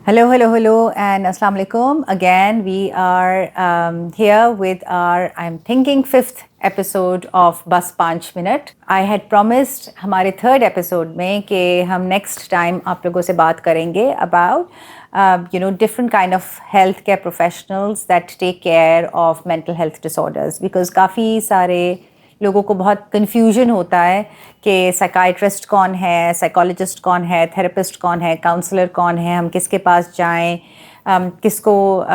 Hello, and Assalamu alaikum. Again, we are here with our, I'm thinking, fifth episode of Bus 5 Minute. I had promised हमारे third episode में कि हम next time आप लोगों से बात करेंगे about different kind of healthcare professionals that take care of mental health disorders because काफ़ी सारे लोगों को बहुत कन्फ्यूजन होता है कि साइकाइट्रिस्ट कौन है, साइकोलॉजिस्ट कौन है, थेरेपिस्ट कौन है, काउंसलर कौन है, हम किसके पास जाएं, किसको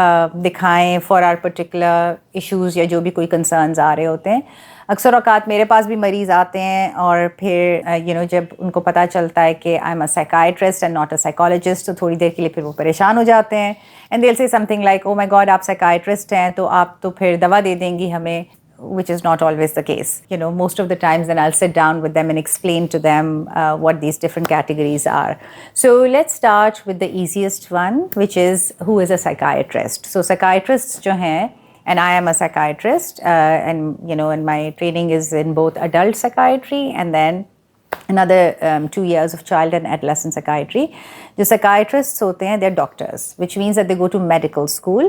दिखाएं फॉर आर पर्टिकुलर इश्यूज़ या जो भी कोई कंसर्न्स आ रहे होते हैं. अक्सर औकात मेरे पास भी मरीज़ आते हैं और फिर जब उनको पता चलता है कि I am a psychiatrist and not a psychologist तो थोड़ी देर के लिए फिर वो परेशान हो जाते हैं and they will say something like oh my God आप साइकाइट्रिस्ट हैं तो आप तो फिर दवा दे देंगी हमें, which is not always the case. Most of the times then I'll sit down with them and explain to them what these different categories are. So let's start with the easiest one, which is who is a psychiatrist. So psychiatrists jo hain, and I am a psychiatrist, and my training is in both adult psychiatry and then another 2 years of child and adolescent psychiatry. The psychiatrists hote hain, they're doctors, which means that they go to medical school,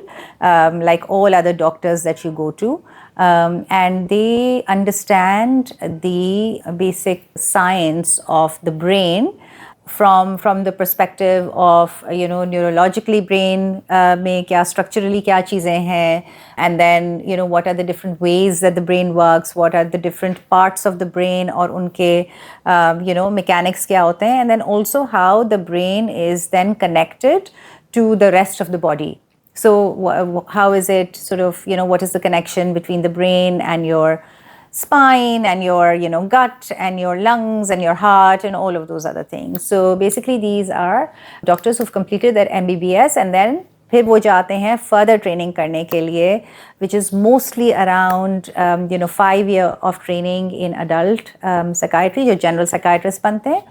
like all other doctors that you go to. And they understand the basic science of the brain from the perspective of neurologically brain में क्या structurally क्या चीज़ें हैं, and then what are the different ways that the brain works, what are the different parts of the brain और उनके mechanics क्या होते हैं, and then also how the brain is then connected to the rest of the body. So how is it sort of, what is the connection between the brain and your spine and your, gut and your lungs and your heart and all of those other things. So basically these are doctors who've completed their MBBS and then फिर वो जाते हैं further training करने के लिए, which is mostly around 5 years of training in adult psychiatry, जो general psychiatrist बनते हैं.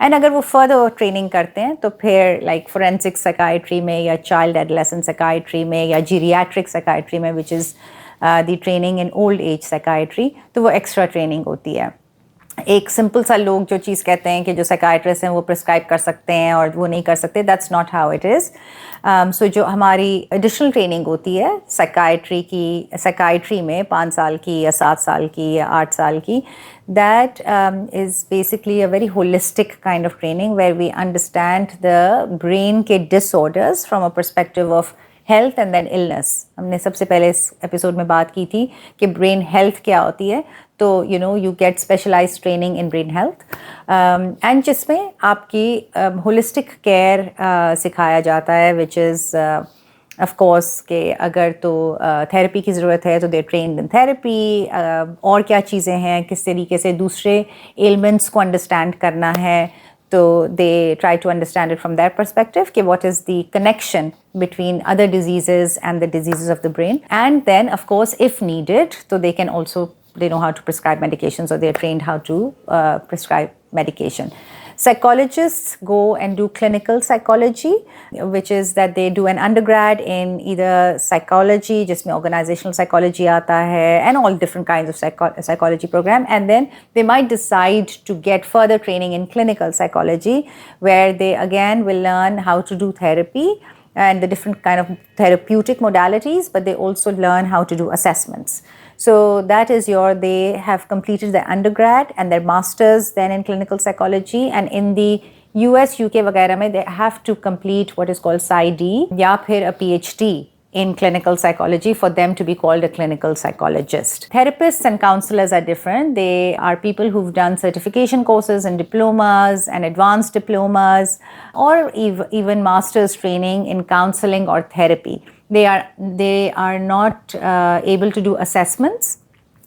एंड अगर वो फर्दर ट्रेनिंग करते हैं तो फिर लाइक फोरेंसिक साइकाइट्री में या चाइल्ड एडोलेसेंट साइकाइट्री में या जीरियाट्रिक साइकाइट्री में which is the training in old age psychiatry, तो वो एक्स्ट्रा ट्रेनिंग होती है. एक सिंपल सा लोग जो चीज़ कहते हैं कि जो साइकाइट्रिस्ट हैं वो प्रिस्क्राइब कर सकते हैं और वो नहीं कर सकते, that's not how it is. So जो हमारी एडिशनल ट्रेनिंग होती है साइकाइट्री में 5 साल की या 7 साल की या 8 साल की, that is basically a very holistic kind of training where we understand the brain के disorders from a perspective of health and then illness. हमने सबसे पहले इस एपिसोड में बात की थी कि ब्रेन हेल्थ क्या होती है, तो you get specialized training in brain health and जिसमें आपकी holistic care सिखाया जाता है, which is of course कि अगर तो थेरेपी की ज़रूरत है तो दे ट्रेन्ड इन थेरेपी, और क्या चीज़ें हैं, किस तरीके से दूसरे एलिमेंट्स को अंडरस्टैंड करना है, तो they try to understand it from that perspective कि what is the connection between other diseases and the diseases of the brain. And then of course if needed, so they know how to prescribe medications or they're trained how to prescribe medication. Psychologists go and do clinical psychology, which is that they do an undergrad in either psychology, जिसमें organizational psychology आता है, and all different kinds of psychology program, and then they might decide to get further training in clinical psychology, where they again will learn how to do therapy and the different kind of therapeutic modalities, but they also learn how to do assessments. So that is they have completed their undergrad and their masters then in clinical psychology, and in the US, UK वगैरह में they have to complete what is called PsyD या फिर a PhD in clinical psychology for them to be called a clinical psychologist. Therapists and counselors are different. They are people who've done certification courses and diplomas and advanced diplomas or even master's training in counseling or therapy. They are not able to do assessments,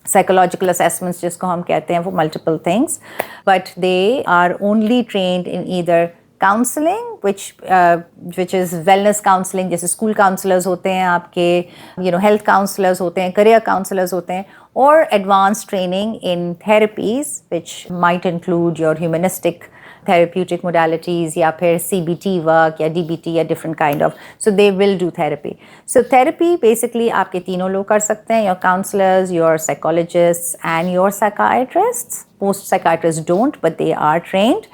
psychological assessments जिसको हम कहते हैं, वो multiple things, but they are only trained in either counseling, which is wellness counseling, जैसे school counselors होते हैं आपके, health counselors होते हैं, career counselors होते हैं, or advanced training in therapies, which might include your humanistic therapeutic modalities या फिर CBT work या DBT या different kind of, so they will do therapy. So therapy basically आपके तीनों लोग कर सकते हैं, your counselors, your psychologists and your psychiatrists. Most psychiatrists don't, but they are trained.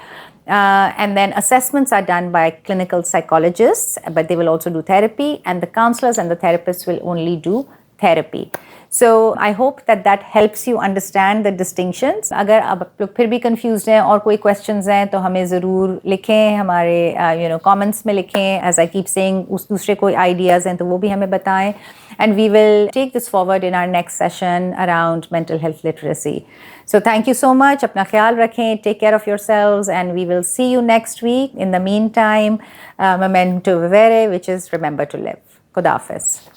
And then assessments are done by clinical psychologists, but they will also do therapy, and the counselors and the therapists will only do therapy. So I hope that helps you understand the distinctions. अगर आप लोग फिर भी confused हैं और कोई questions हैं तो हमें ज़रूर लिखें, हमारे comments में लिखें. As I keep saying, उस दूसरे कोई ideas हैं तो वो भी हमें बताएं. And we will take this forward in our next session around mental health literacy. So thank you so much. अपना ख्याल रखें. Take care of yourselves, and we will see you next week. In the meantime, memento vivere, which is remember to live. Khuda Hafiz.